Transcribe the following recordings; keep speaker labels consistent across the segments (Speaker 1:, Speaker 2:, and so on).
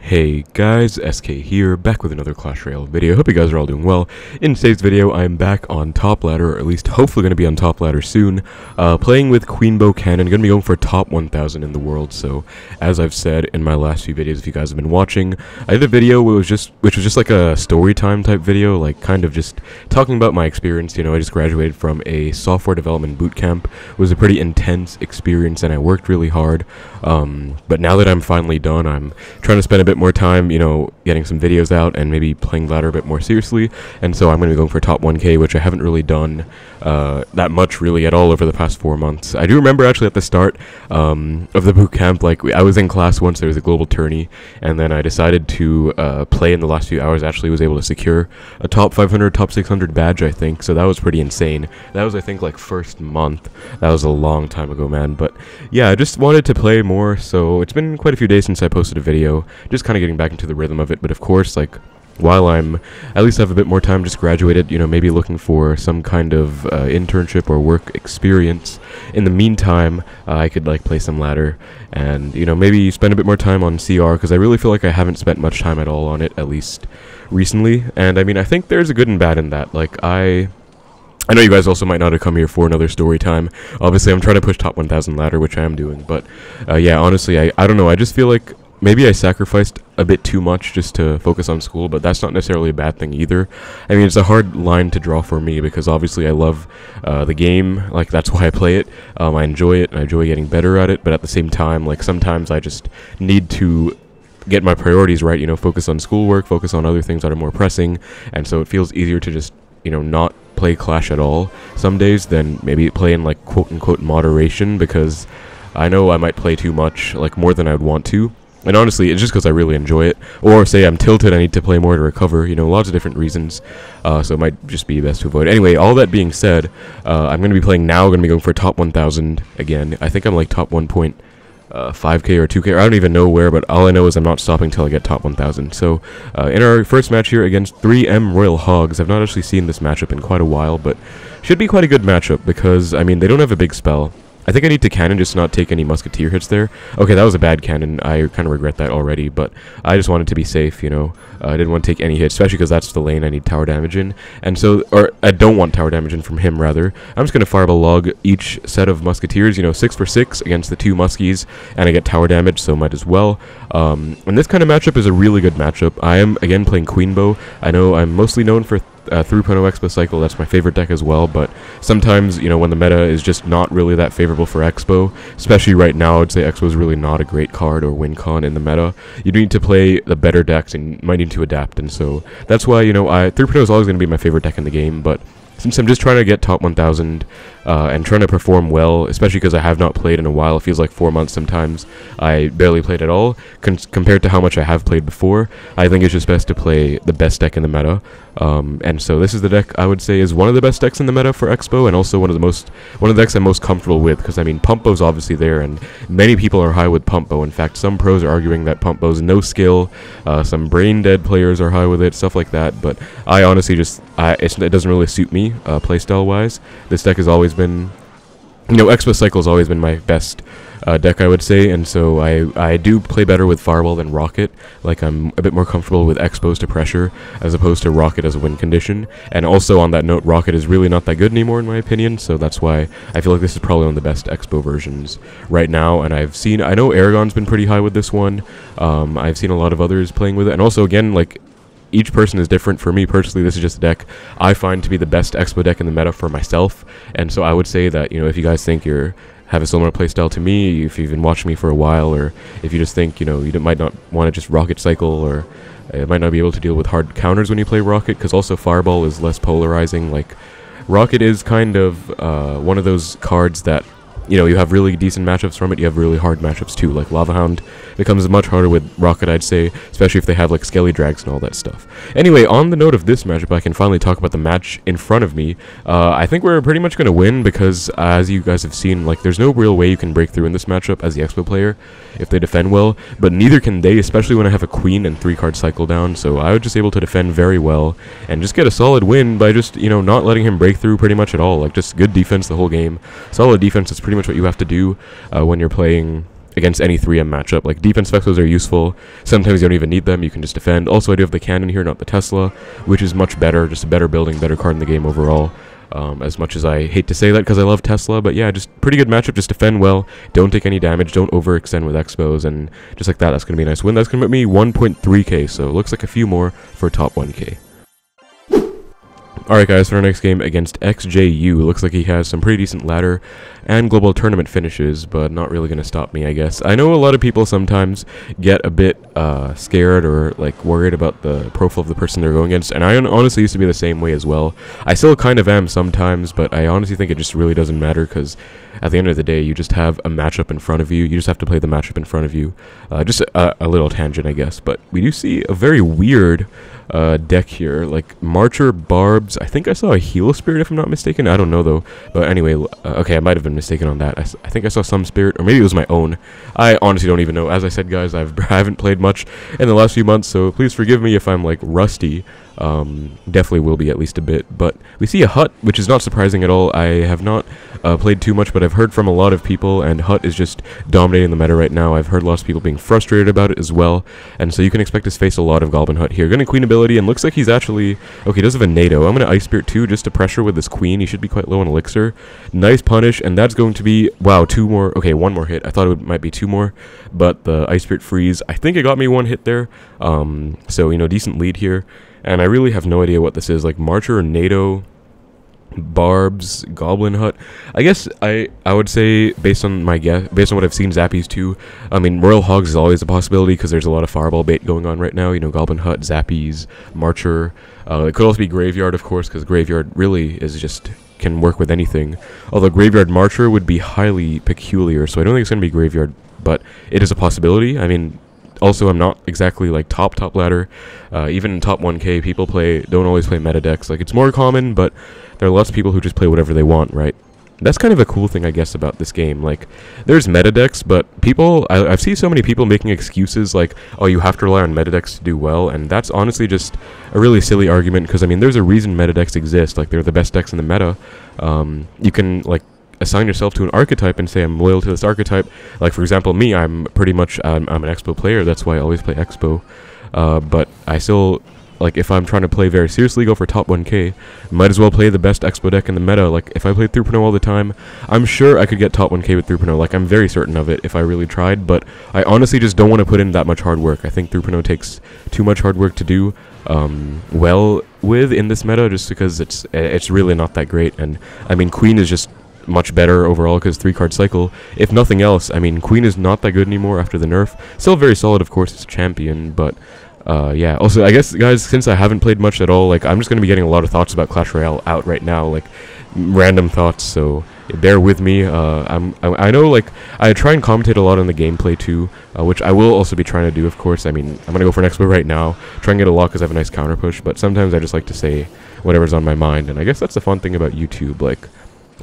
Speaker 1: Hey guys, SK here, back with another Clash Royale video. Hope you guys are all doing well. In today's video, I'm back on top ladder, or at least hopefully going to be on top ladder soon, playing with Queenbow cannon. Going to be going for top 1000 in the world. So, as I've said in my last few videos, if you guys have been watching, I did a video which was just like a story time type video, like kind of just talking about my experience. You know, I just graduated from a software development boot camp. It was a pretty intense experience, and I worked really hard. But now that I'm finally done, I'm trying to spend a bit more time, you know, getting some videos out and maybe playing ladder a bit more seriously. And so I'm going to be going for top 1k, which I haven't really done that much really at all over the past 4 months. I do remember actually at the start of the boot camp, like I was in class once, there was a global tourney, and then I decided to play in the last few hours. Actually was able to secure a top 500, top 600 badge, I think, so that was pretty insane. That was, I think, like first month. That was a long time ago, man. But yeah, I just wanted to play more, so it's been quite a few days since I posted a video, just kind of getting back into the rhythm of it. But of course, like, while I'm at least have a bit more time, just graduated, you know, maybe looking for some kind of internship or work experience. In the meantime, I could like play some ladder and, you know, maybe spend a bit more time on CR, because I really feel like I haven't spent much time at all on it, at least recently. And I mean, I think there's a good and bad in that. Like, I know you guys also might not have come here for another story time. Obviously, I'm trying to push top 1000 ladder, which I am doing. But yeah, honestly, I don't know. I just feel like maybe I sacrificed a bit too much just to focus on school, but that's not necessarily a bad thing either. I mean, it's a hard line to draw for me, because obviously I love the game. Like, that's why I play it. I enjoy it, and I enjoy getting better at it. But at the same time, like, sometimes I just need to get my priorities right, you know, focus on schoolwork, focus on other things that are more pressing. And so it feels easier to just, you know, not play Clash at all some days than maybe play in, like, quote-unquote moderation, because I know I might play too much, like, more than I would want to. And honestly, it's just because I really enjoy it. Or say I'm tilted, I need to play more to recover, you know, lots of different reasons. So it might just be best to avoid. Anyway, all that being said, I'm going to be playing now, going to be going for top 1000 again. I think I'm like top 1.5k or 2k, I don't even know where, but all I know is I'm not stopping till I get top 1000. So in our first match here against 3M Royal Hogs, I've not actually seen this matchup in quite a while, but should be quite a good matchup, because, I mean, they don't have a big spell. I think I need to cannon just not take any Musketeer hits there. Okay, that was a bad cannon. I kind of regret that already, but I just wanted to be safe, you know. I didn't want to take any hits, especially because that's the lane I need tower damage in. And so, or I don't want tower damage in from him, rather. I'm just going to fireball log each set of Musketeers, you know, 6 for 6 against the 2 Muskies, and I get tower damage, so might as well. And this kind of matchup is a really good matchup. I am, again, playing Queenbow. I know I'm mostly known for 3.0 Xbow cycle. That's my favorite deck as well, but sometimes, you know, when the meta is just not really that favorable for Xbow, especially right now, I'd say Xbow is really not a great card or win con in the meta. You need to play the better decks, and you might need to adapt, and so that's why, you know, 3.0 is always going to be my favorite deck in the game. But since I'm just trying to get top 1000 and trying to perform well, especially because I have not played in a while, it feels like 4 months sometimes, I barely played at all, compared to how much I have played before, I think it's just best to play the best deck in the meta. And so this is the deck I would say is one of the best decks in the meta for Xbow, and also one of the decks I'm most comfortable with, because I mean, Pumpbow's obviously there, and many people are high with Pumpbow. In fact, some pros are arguing that Pumpbow's no skill, some brain dead players are high with it, stuff like that. But I honestly just, it doesn't really suit me playstyle wise. This deck has always been, you know, Xbow cycle has always been my best deck, I would say, and so I do play better with Fireball than Rocket. Like, I'm a bit more comfortable with Exposed to pressure as opposed to Rocket as a win condition. And also, on that note, Rocket is really not that good anymore in my opinion, so that's why I feel like this is probably one of the best Xbow versions right now. And I know Aragon's been pretty high with this one. I've seen a lot of others playing with it, and also, again, like, each person is different. For me personally, this is just a deck I find to be the best Xbow deck in the meta for myself. And so I would say that, you know, if you guys think have a similar playstyle to me, if you've been watching me for a while, or if you just think, you know, you might not want to just Rocket cycle, or might not be able to deal with hard counters when you play Rocket, because also Fireball is less polarizing. Like, Rocket is kind of one of those cards that, you know, you have really decent matchups from it, you have really hard matchups too. Like, Lava Hound becomes much harder with Rocket, I'd say, especially if they have, like, Skelly Drags and all that stuff. Anyway, on the note of this matchup, I can finally talk about the match in front of me. I think we're pretty much going to win, because, as you guys have seen, like, there's no real way you can break through in this matchup as the Xbow player if they defend well, but neither can they, especially when I have a Queen and 3-card cycle down. So I was just able to defend very well and just get a solid win by just, you know, not letting him break through pretty much at all. Like, just good defense the whole game. Solid defense is pretty much what you have to do when you're playing against any 3M matchup. Like, defense Exbows are useful. Sometimes you don't even need them. You can just defend. Also, I do have the cannon here, not the Tesla, which is much better. Just a better building, better card in the game overall. As much as I hate to say that because I love Tesla, but yeah, just pretty good matchup. Just defend well, don't take any damage, don't overextend with Xbows, and just like that, that's going to be a nice win. That's going to put me 1.3k, so it looks like a few more for top 1k. Alright guys, for our next game against XJU, looks like he has some pretty decent ladder and global tournament finishes, but not really going to stop me, I guess. I know a lot of people sometimes get a bit scared or like worried about the profile of the person they're going against, and I honestly used to be the same way as well. I still kind of am sometimes, but I honestly think it just really doesn't matter, because at the end of the day, you just have a matchup in front of you. You just have to play the matchup in front of you. Just a little tangent, I guess, but we do see a very weird deck here, like Marcher, Barbs. I think I saw a Heal Spirit if I'm not mistaken. I don't know though, but anyway, okay, I might have been mistaken on that. I think I saw some Spirit, or maybe it was my own. I honestly don't even know. As I said, guys, I haven't played much in the last few months, so please forgive me if I'm like rusty. Definitely will be at least a bit, but we see a Hut, which is not surprising at all. I have not played too much, but I've heard from a lot of people, and Hut is just dominating the meta right now. I've heard lots of people being frustrated about it as well, and so you can expect to face a lot of Goblin Hut here. Gonna Queen ability, and looks like he's actually, okay, he does have a NATO. I'm gonna Ice Spirit too, just to pressure with this Queen. He should be quite low on Elixir. Nice punish, and that's going to be, wow, 2 more, okay, 1 more hit. I thought it might be 2 more, but the Ice Spirit freeze, I think it got me 1 hit there, so, you know, decent lead here. And I really have no idea what this is, like Marcher, NATO, Barbs, Goblin Hut. I guess I would say, based on my guess, based on what I've seen, Zappies too. I mean, Royal Hogs is always a possibility because there's a lot of Fireball bait going on right now. You know, Goblin Hut, Zappies, Marcher. It could also be Graveyard, of course, because Graveyard really is just can work with anything. Although Graveyard Marcher would be highly peculiar, so I don't think it's going to be Graveyard, but it is a possibility. I mean, also, I'm not exactly like top ladder. Even in top 1k, people don't always play meta decks. Like, it's more common, but there are lots of people who just play whatever they want, right? That's kind of a cool thing, I guess, about this game. Like, there's meta decks, but people, I've seen so many people making excuses like, oh, you have to rely on meta decks to do well, and that's honestly just a really silly argument, because I mean, there's a reason meta decks exist. Like, they're the best decks in the meta. You can like assign yourself to an archetype and say, I'm loyal to this archetype. Like, for example, me, I'm pretty much, I'm an Xbow player, that's why I always play Xbow. But I still, like, if I'm trying to play very seriously, go for top 1k, might as well play the best Xbow deck in the meta. Like, if I played 3.0 all the time, I'm sure I could get top 1k with 3.0. Like, I'm very certain of it if I really tried, but I honestly just don't want to put in that much hard work. I think 3.0 takes too much hard work to do well with in this meta, just because it's really not that great. And, I mean, Queen is just much better overall because 3-card cycle. If nothing else, I mean, Queen is not that good anymore after the nerf. Still very solid, of course, as a champion, but yeah. Also, I guess, guys, since I haven't played much at all, like, I'm just going to be getting a lot of thoughts about Clash Royale out right now, like, random thoughts, so bear with me. I know, like, I try and commentate a lot on the gameplay too, which I will also be trying to do, of course. I mean, I'm going to go for an Xbow right now, try and get a lot because I have a nice counter push, but sometimes I just like to say whatever's on my mind, and I guess that's the fun thing about YouTube. Like,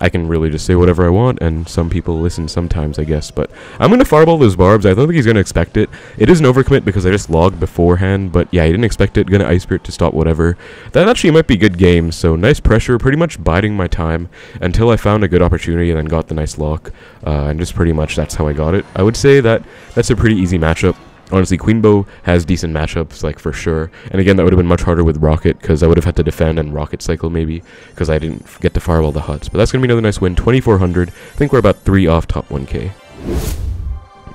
Speaker 1: I can really just say whatever I want, and some people listen sometimes, I guess. But I'm going to Fireball those Barbs. I don't think he's going to expect it. It is an overcommit because I just logged beforehand, but yeah, he didn't expect it. Going to Ice Spirit to stop whatever. That actually might be a good game, so nice pressure, pretty much biding my time until I found a good opportunity and then got the nice lock. And just pretty much that's how I got it. I would say that that's a pretty easy matchup. Honestly, Queenbow has decent matchups, like, for sure. And again, that would have been much harder with Rocket, because I would have had to defend and Rocket cycle, maybe, because I didn't get to Fireball the Huts. But that's going to be another nice win, 2,400. I think we're about 3 off top 1k.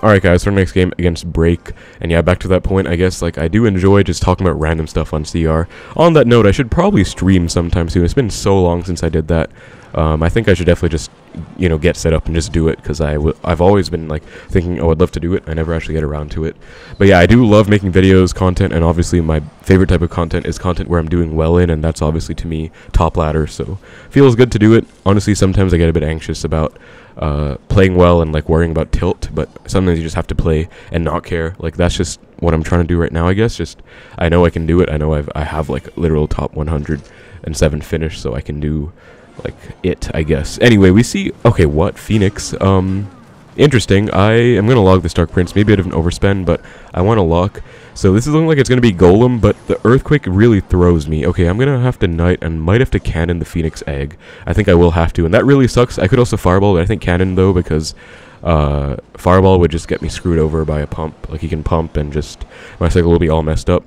Speaker 1: Alright guys, so our next game against Break, and yeah, back to that point, I guess, like, I do enjoy just talking about random stuff on CR. On that note, I should probably stream sometime soon. It's been so long since I did that. I think I should definitely just, you know, get set up and just do it, because I've always been, like, thinking, oh, I'd love to do it. I never actually get around to it. But yeah, I do love making videos, content, and obviously my favorite type of content is content where I'm doing well in, and that's obviously, to me, top ladder, so feels good to do it. Honestly, sometimes I get a bit anxious about playing well and, like, worrying about tilt, but sometimes you just have to play and not care. Like, that's just what I'm trying to do right now, I guess. Just, I know I can do it. I know I have, like, literal top 107 finish, so I can do, like, it, I guess. Anyway, we see, okay, what? Phoenix. Interesting. I am going to log this Dark Prince. Maybe a bit of an overspend, but I want to lock. So this is looking like it's going to be Golem, but the Earthquake really throws me. Okay, I'm going to have to Knight and might have to Cannon the Phoenix Egg. I think I will have to, and that really sucks. I could also Fireball, but I think Cannon, though, because Fireball would just get me screwed over by a pump. Like, he can pump and just, my cycle will be all messed up.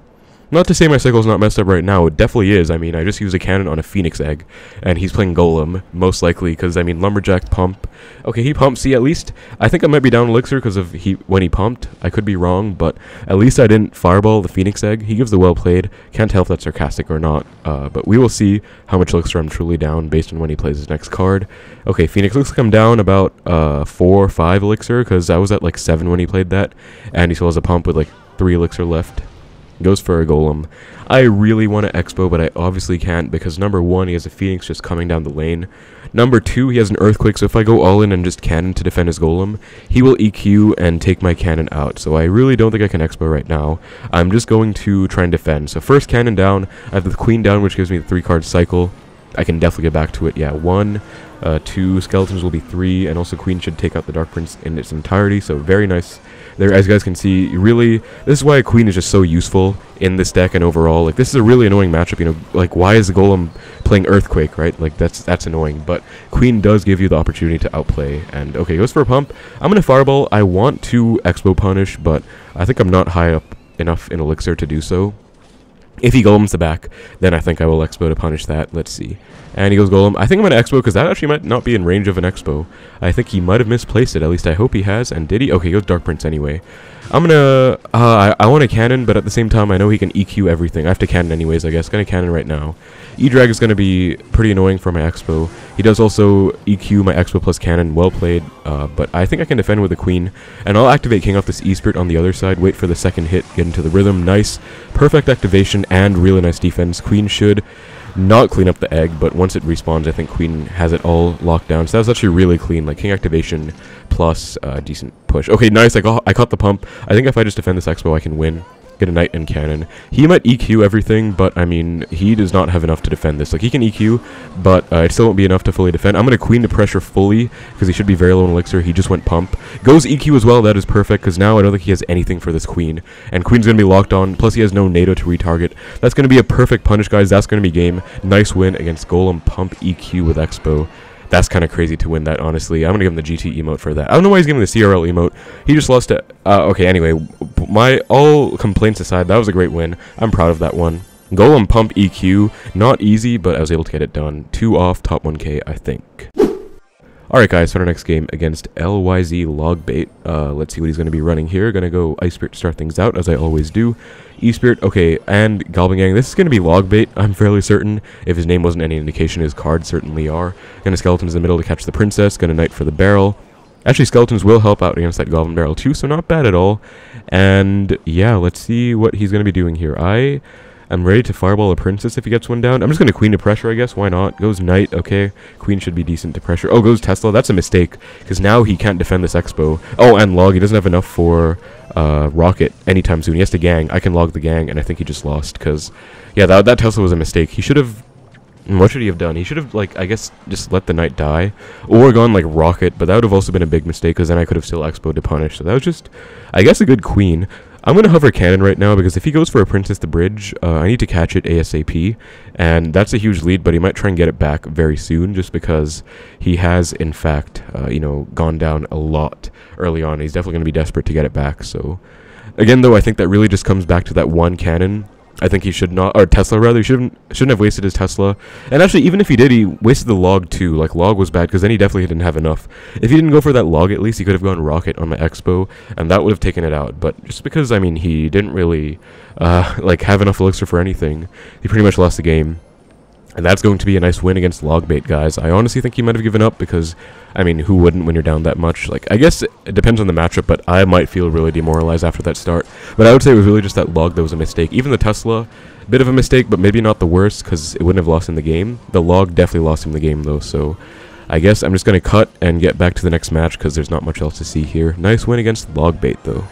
Speaker 1: Not to say my cycle's not messed up right now, it definitely is. I mean, I just used a cannon on a Phoenix egg, and he's playing Golem, most likely, because, I mean, Lumberjack pump. Okay, he pumped. See, at least, I think I might be down Elixir because of when he pumped. I could be wrong, but at least I didn't Fireball the Phoenix egg. He gives the well played. Can't tell if that's sarcastic or not, but we will see how much Elixir I'm truly down based on when he plays his next card. Okay, Phoenix looks like I'm down about 4 or 5 Elixir, because I was at like 7 when he played that, and he still has a pump with like 3 Elixir left. Goes for a Golem. I really want to Xbow, but I obviously can't because number 1, he has a Phoenix just coming down the lane. Number 2, he has an Earthquake, so if I go all in and just cannon to defend his Golem, he will EQ and take my cannon out. So I really don't think I can Xbow right now. I'm just going to try and defend. So first cannon down, I have the Queen down, which gives me the 3-card cycle. I can definitely get back to it. Yeah, 1, 2, Skeletons will be 3, and also Queen should take out the Dark Prince in its entirety, so very nice. There, as you guys can see, really, this is why Queen is just so useful in this deck and overall. Like, this is a really annoying matchup, you know, like, why is the Golem playing Earthquake, right? Like, that's annoying, but Queen does give you the opportunity to outplay, and, okay, goes for a pump. I'm gonna Fireball. I want to Xbow punish, but I think I'm not high up enough in Elixir to do so. If he Golems the back, then I think I will Xbow to punish that. Let's see. And he goes Golem. I think I'm going to Xbow because that actually might not be in range of an Xbow. I think he might have misplaced it. At least I hope he has. And did he? Okay, he goes Dark Prince anyway. I'm going to... I want a cannon, but at the same time, I know he can EQ everything. I have to cannon anyways, I guess. Going to cannon right now. E-Drag is going to be pretty annoying for my Xbow. He does also EQ my Xbow plus cannon. Well played. But I think I can defend with the Queen. And I'll activate King off this E-Spirit on the other side. Wait for the second hit. Get into the rhythm. Nice. Perfect activation and really nice defense. Queen should not clean up the egg, but once it respawns, I think Queen has it all locked down. So that was actually really clean. Like, King activation plus decent push. Okay, nice. I caught the pump. I think if I just defend this Xbow, I can win. Get a Knight and cannon. He might EQ everything, but I mean, he does not have enough to defend this. Like, he can EQ, but it still won't be enough to fully defend. I'm going to Queen to pressure fully, because he should be very low in Elixir. He just went pump. Goes EQ as well. That is perfect, because now I don't think he has anything for this Queen. And Queen's going to be locked on, plus he has no NATO to retarget. That's going to be a perfect punish, guys. That's going to be game. Nice win against Golem Pump EQ with Xbow. That's kind of crazy to win that, honestly. I'm going to give him the GT emote for that. I don't know why he's giving the CRL emote. He just lost to... okay, anyway. All complaints aside, that was a great win. I'm proud of that one. Golem Pump EQ. Not easy, but I was able to get it done. 2 off, top 1k, I think. Alright, guys, for our next game against LYZ Logbait. Let's see what he's going to be running here. Going to go Ice Spirit to start things out, as I always do. E-Spirit, okay, and Goblin Gang. This is going to be Logbait, I'm fairly certain. If his name wasn't any indication, his cards certainly are. Going to Skeletons in the middle to catch the Princess. Going to Knight for the barrel. Actually, Skeletons will help out against that Goblin barrel too, so not bad at all. And yeah, let's see what he's going to be doing here. I'm ready to Fireball a Princess if he gets one down. I'm just going to Queen to pressure, I guess. Why not? Goes Knight. Okay. Queen should be decent to pressure. Oh, goes Tesla. That's a mistake, because now he can't defend this Xbow. Oh, and Log. He doesn't have enough for Rocket anytime soon. He has to Gang. I can Log the Gang, and I think he just lost, because, yeah, that Tesla was a mistake. He should have... What should he have done? He should have, like, I guess, just let the Knight die. Or gone, like, Rocket, but that would have also been a big mistake, because then I could have still Xbow to punish. So that was just, I guess, a good Queen. I'm going to hover Cannon right now, because if he goes for a Princess the Bridge, I need to catch it ASAP, and that's a huge lead, but he might try and get it back very soon, just because he has, in fact, you know, gone down a lot early on. He's definitely going to be desperate to get it back, so... Again, though, I think that really just comes back to that one Cannon. I think he should not, or Tesla rather, he shouldn't have wasted his Tesla. And actually, even if he did, he wasted the Log too. Like, Log was bad, because then he definitely didn't have enough. If he didn't go for that Log, at least he could have gone Rocket on my Xbow, and that would have taken it out. But just because, I mean, he didn't really, like, have enough Elixir for anything, he pretty much lost the game. And that's going to be a nice win against Logbait, guys. I honestly think he might have given up, because, I mean, who wouldn't when you're down that much? Like, I guess it depends on the matchup, but I might feel really demoralized after that start. But I would say it was really just that Log that was a mistake. Even the Tesla, bit of a mistake, but maybe not the worst, because it wouldn't have lost him the game. The Log definitely lost him the game, though, so I guess I'm just going to cut and get back to the next match, because there's not much else to see here. Nice win against Logbait, though.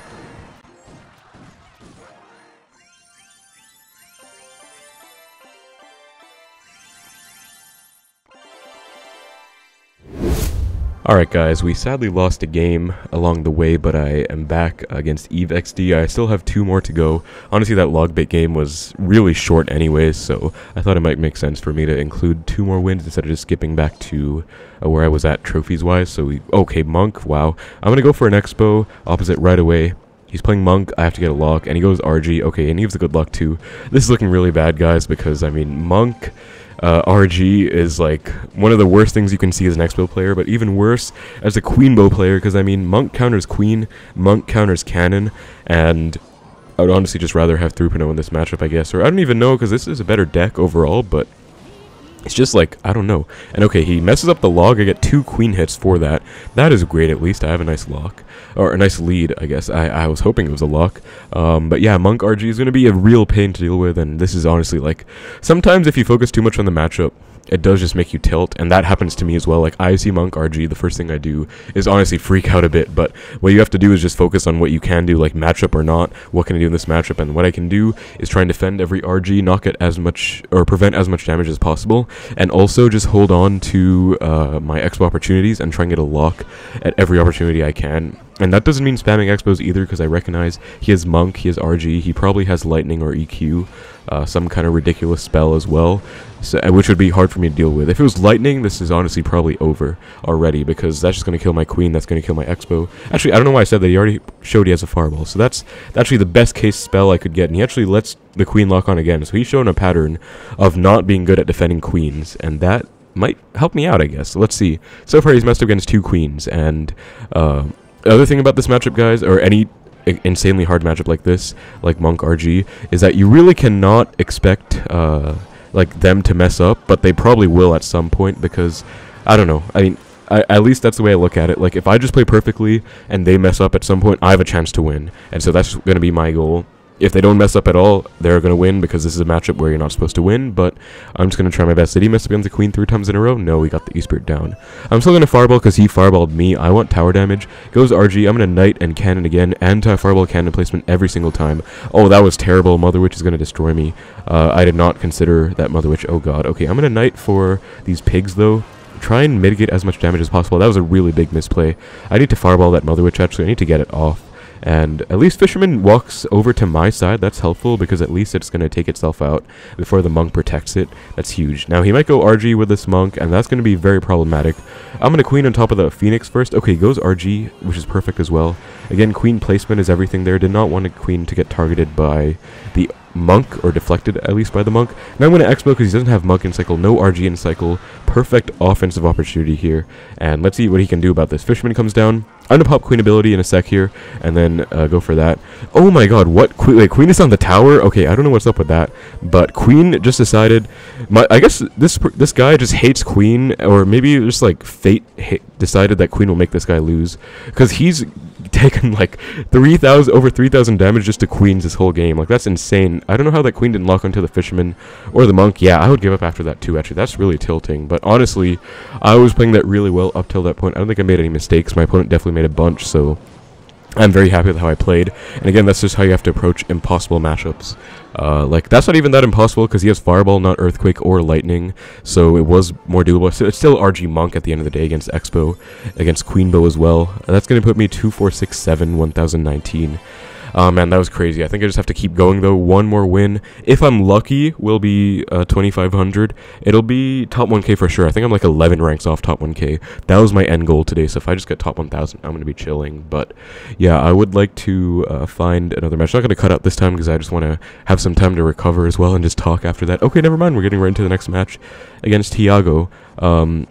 Speaker 1: Alright guys, we sadly lost a game along the way, but I am back against Eve XD. I still have 2 more to go. Honestly, that Logbait game was really short anyways, so I thought it might make sense for me to include 2 more wins instead of just skipping back to where I was at trophies-wise. So okay, Monk, wow. I'm gonna go for an Xbow, opposite right away. He's playing Monk, I have to get a lock, and he goes RG. Okay, and he gives a good luck too. This is looking really bad, guys, because, I mean, Monk... RG is like one of the worst things you can see as an Xbow player, but even worse as a Queenbow player, because I mean Monk counters Queen, Monk counters Cannon, and I would honestly just rather have Threepano in this matchup, I guess. Or I don't even know, because this is a better deck overall, but it's just like, I don't know. And okay, he messes up the log. I get 2 queen hits for that. That is great, at least. I have a nice lock. Or a nice lead, I guess. I was hoping it was a lock. But yeah, Monk RG is going to be a real pain to deal with. And this is honestly like, sometimes if you focus too much on the matchup, it does just make you tilt, and that happens to me as well. Like, I see Monk RG, the first thing I do is honestly freak out a bit, but what you have to do is just focus on what you can do, like matchup or not, what can I do in this matchup, and what I can do is try and defend every RG, not get as much, or prevent as much damage as possible, and also just hold on to my Xbow opportunities and try and get a lock at every opportunity I can. And that doesn't mean spamming Xbows either, because I recognize he has Monk, he has RG, he probably has Lightning or EQ, some kind of ridiculous spell as well, so, which would be hard for me to deal with. If it was Lightning, this is honestly probably over already, because that's just going to kill my Queen, that's going to kill my Xbow. Actually, I don't know why I said that, he already showed he has a Fireball, so that's actually the best case spell I could get, and he actually lets the Queen lock on again, so he's shown a pattern of not being good at defending Queens, and that might help me out, I guess. Let's see. So far, he's messed up against 2 Queens, and the other thing about this matchup, guys, or any insanely hard matchup like this, like Monk RG, is that you really cannot expect like them to mess up, but they probably will at some point, because I don't know. I mean, at least that's the way I look at it. Like, if I just play perfectly and they mess up at some point, I have a chance to win, and so that's going to be my goal. If they don't mess up at all, they're going to win, because this is a matchup where you're not supposed to win, but I'm just going to try my best. Did he mess up against the Queen 3 times in a row? No, he got the E-Spirit down. I'm still going to Fireball because he Fireballed me. I want tower damage. Goes RG. I'm going to Knight and Cannon again, anti-Fireball Cannon placement every single time. Oh, that was terrible. Mother Witch is going to destroy me. I did not consider that Mother Witch. Oh, God. Okay, I'm going to Knight for these pigs, though. Try and mitigate as much damage as possible. That was a really big misplay. I need to Fireball that Mother Witch, actually. I need to get it off. And at least Fisherman walks over to my side. That's helpful, because at least it's going to take itself out before the Monk protects it. That's huge. Now, he might go RG with this Monk, and that's going to be very problematic. I'm going to Queen on top of the Phoenix first. Okay, goes RG, which is perfect as well. Again, Queen placement is everything there. Did not want a Queen to get targeted by the Monk, or deflected at least by the Monk. Now I'm going to Xbow because he doesn't have Monk in cycle, no RG in cycle. Perfect offensive opportunity here, and let's see what he can do about this. Fisherman comes down. I'm going to pop Queen ability in a sec here, and then go for that. Oh my god, what? Wait, Queen is on the tower? Okay, I don't know what's up with that, but Queen just decided... I guess this guy just hates Queen, or maybe just like fate decided that Queen will make this guy lose, because he's taken like over 3,000 damage just to Queens this whole game. Like, that's insane. I don't know how that Queen didn't lock onto the Fisherman or the Monk. Yeah, I would give up after that too, actually. That's really tilting, but honestly, I was playing that really well up till that point. I don't think I made any mistakes. My opponent definitely made a bunch, so I'm very happy with how I played. And again, that's just how you have to approach impossible matchups. Like, that's not even that impossible, because he has Fireball, not Earthquake or Lightning, so it was more doable. So it's still RG Monk at the end of the day against Xbow, against Queenbow as well. That's going to put me 2,467, 1,019. Man, that was crazy. I think I just have to keep going, though. One more win. If I'm lucky, will be 2,500. It'll be top 1k for sure. I think I'm like 11 ranks off top 1k. That was my end goal today, so if I just get top 1,000, I'm going to be chilling. But yeah, I would like to find another match. I'm not going to cut out this time, because I just want to have some time to recover as well and just talk after that. Okay, never mind. We're getting right into the next match against Tiago.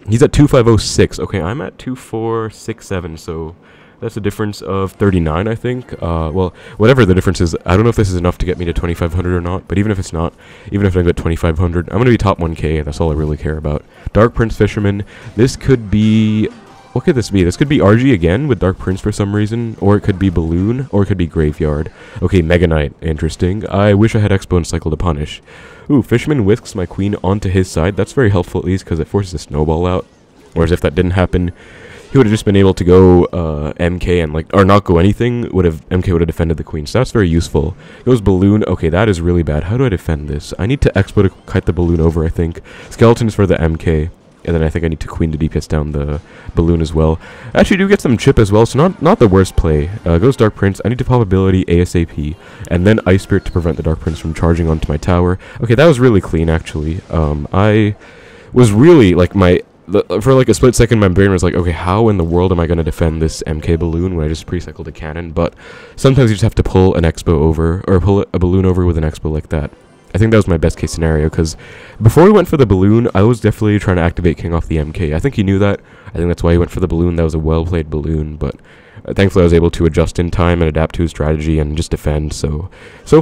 Speaker 1: He's at 2,506. Okay, I'm at 2,467, so... that's a difference of 39, I think. Well, whatever the difference is, I don't know if this is enough to get me to 2,500 or not, but even if it's not, even if I get 2,500, I'm going to be top 1k, that's all I really care about. Dark Prince Fisherman, this could be... what could this be? This could be RG again with Dark Prince for some reason, or it could be Balloon, or it could be Graveyard. Okay, Mega Knight, interesting. I wish I had Xbow and Cycle to punish. Ooh, Fisherman whisks my Queen onto his side. That's very helpful, at least, because it forces a Snowball out. Whereas if that didn't happen... he would have just been able to go MK and, like, or not go anything. MK would have defended the Queen, so that's very useful. Goes Balloon. Okay, that is really bad. How do I defend this? I need to Xbow to kite the Balloon over, I think. Skeleton is for the MK. and then I think I need to queen to DPS down the balloon as well. I actually do get some chip as well, so not the worst play. Goes Dark Prince. I need to pop ability ASAP, and then Ice Spirit to prevent the Dark Prince from charging onto my tower. Okay, that was really clean actually. I was really like for like a split second my brain was like, okay, how in the world am I going to defend this MK balloon when I just pre-cycled a cannon? But sometimes you just have to pull an Xbow over, or pull a balloon over with an Xbow like that. I think that was my best case scenario, because before we went for the balloon, I was definitely trying to activate King off the MK. I think he knew that. I think that's why he went for the balloon. That was a well-played balloon, but thankfully I was able to adjust in time and adapt to his strategy and just defend. So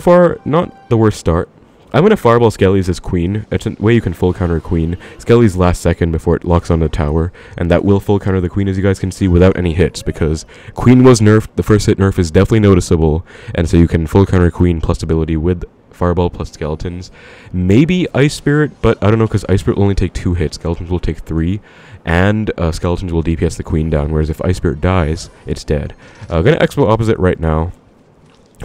Speaker 1: far, not the worst start. I'm going to Fireball Skelly's as queen. It's a way you can full counter a queen. Skelly's last second before it locks on the tower, and that will full counter the queen, as you guys can see, without any hits, because queen was nerfed. The first hit nerf is definitely noticeable, and so you can full counter queen plus ability with Fireball plus skeletons. Maybe Ice Spirit, but I don't know, because Ice Spirit will only take 2 hits. Skeletons will take 3, and skeletons will DPS the queen down, whereas if Ice Spirit dies, it's dead. I'm going to Xbow opposite right now.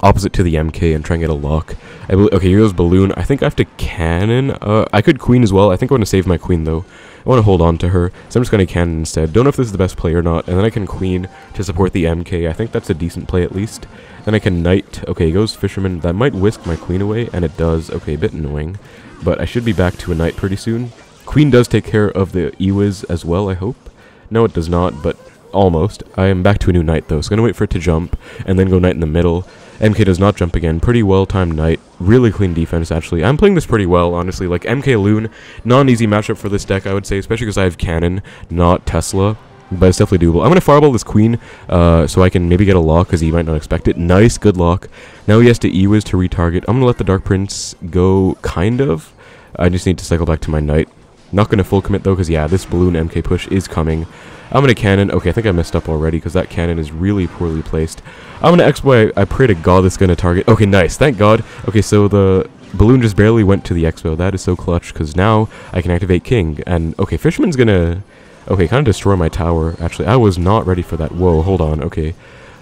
Speaker 1: Opposite to the MK and try and get a lock. Okay, here goes balloon. I think I have to cannon. I could queen as well. I think I want to save my queen though. I want to hold on to her, so I'm just going to cannon instead. Don't know if this is the best play or not. And then I can queen to support the MK. I think that's a decent play at least. Then I can knight. Okay, he goes Fisherman. That might whisk my queen away, and it does. Okay, a bit annoying, but I should be back to a knight pretty soon. Queen does take care of the Ewiz as well, I hope. No, it does not, but almost. I am back to a new knight though, so I'm going to wait for it to jump and then go knight in the middle. MK does not jump again. Pretty well-timed knight. Really clean defense, actually. I'm playing this pretty well, honestly. Like, MK Loon, not an easy matchup for this deck, I would say, especially because I have Cannon, not Tesla. But it's definitely doable. I'm going to Fireball this queen, so I can maybe get a lock, because he might not expect it. Nice, good lock. Now he has to Ewiz to retarget. I'm going to let the Dark Prince go, kind of. I just need to cycle back to my knight. Not going to full commit, though, because, yeah, this balloon MK push is coming. I'm going to cannon. Okay, I think I messed up already, because that cannon is really poorly placed. I'm going to Xbow. I pray to God it's going to target. Okay, nice. Thank God. Okay, so the balloon just barely went to the Xbow. That is so clutch, because now I can activate King. And, okay, Fisherman's going to, okay, kind of destroy my tower. Actually, I was not ready for that. Whoa, hold on. Okay.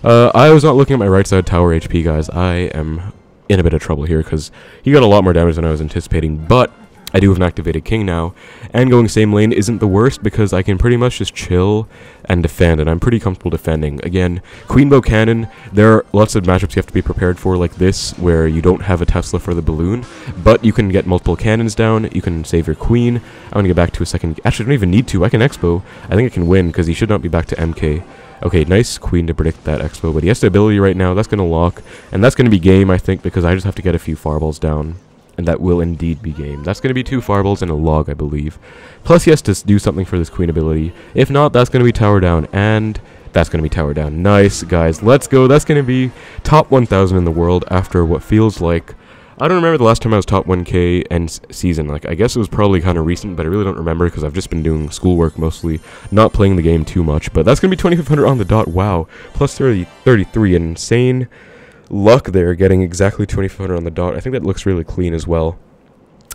Speaker 1: I was not looking at my right side tower HP, guys. I am in a bit of trouble here, because he got a lot more damage than I was anticipating. But I do have an activated King now, and going same lane isn't the worst, because I can pretty much just chill and defend, and I'm pretty comfortable defending. Again, Queenbow Cannon, there are lots of matchups you have to be prepared for, like this, where you don't have a Tesla for the balloon, but you can get multiple cannons down, you can save your queen. I'm going to get back to a second. Actually, I don't even need to. I can Xbow. I think I can win, because he should not be back to MK. Okay, nice queen to predict that Xbow, but he has the ability right now. That's going to lock, and that's going to be game, I think, because I just have to get a few fireballs down. And that will indeed be game. That's going to be 2 fireballs and a log, I believe. Plus, he has to do something for this queen ability. If not, that's going to be tower down, and that's going to be tower down. Nice, guys. Let's go. That's going to be top 1,000 in the world after what feels like... I don't remember the last time I was top 1K and season. Like, I guess it was probably kind of recent, but I really don't remember because I've just been doing schoolwork mostly, not playing the game too much. But that's going to be 2,500 on the dot. Wow. Plus 33. Insane luck there, getting exactly 2,500 on the dot. I think that looks really clean as well.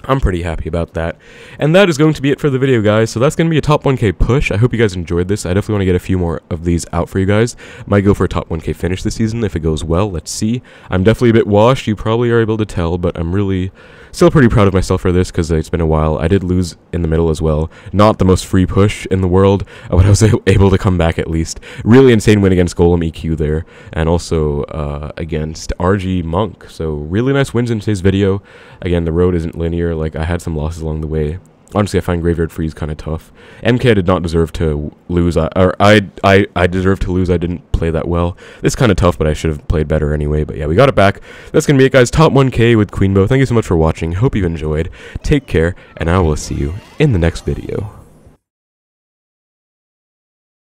Speaker 1: I'm pretty happy about that. And that is going to be it for the video, guys. So that's going to be a top 1K push. I hope you guys enjoyed this. I definitely want to get a few more of these out for you guys. Might go for a top 1K finish this season if it goes well. Let's see. I'm definitely a bit washed. You probably are able to tell, but I'm really still pretty proud of myself for this because it's been a while. I did lose in the middle as well. Not the most free push in the world, but I was able to come back at least. Really insane win against Golem EQ there, and also against RG Monk. So really nice wins in today's video. Again, the road isn't linear. Like, I had some losses along the way. Honestly, I find Graveyard Freeze kind of tough. MK, I did not deserve to lose. I deserve to lose. I didn't play that well. This is kind of tough, but I should have played better anyway. But yeah, we got it back. That's going to be it, guys. Top 1K with Queenbow. Thank you so much for watching. Hope you enjoyed. Take care, and I will see you in the next video.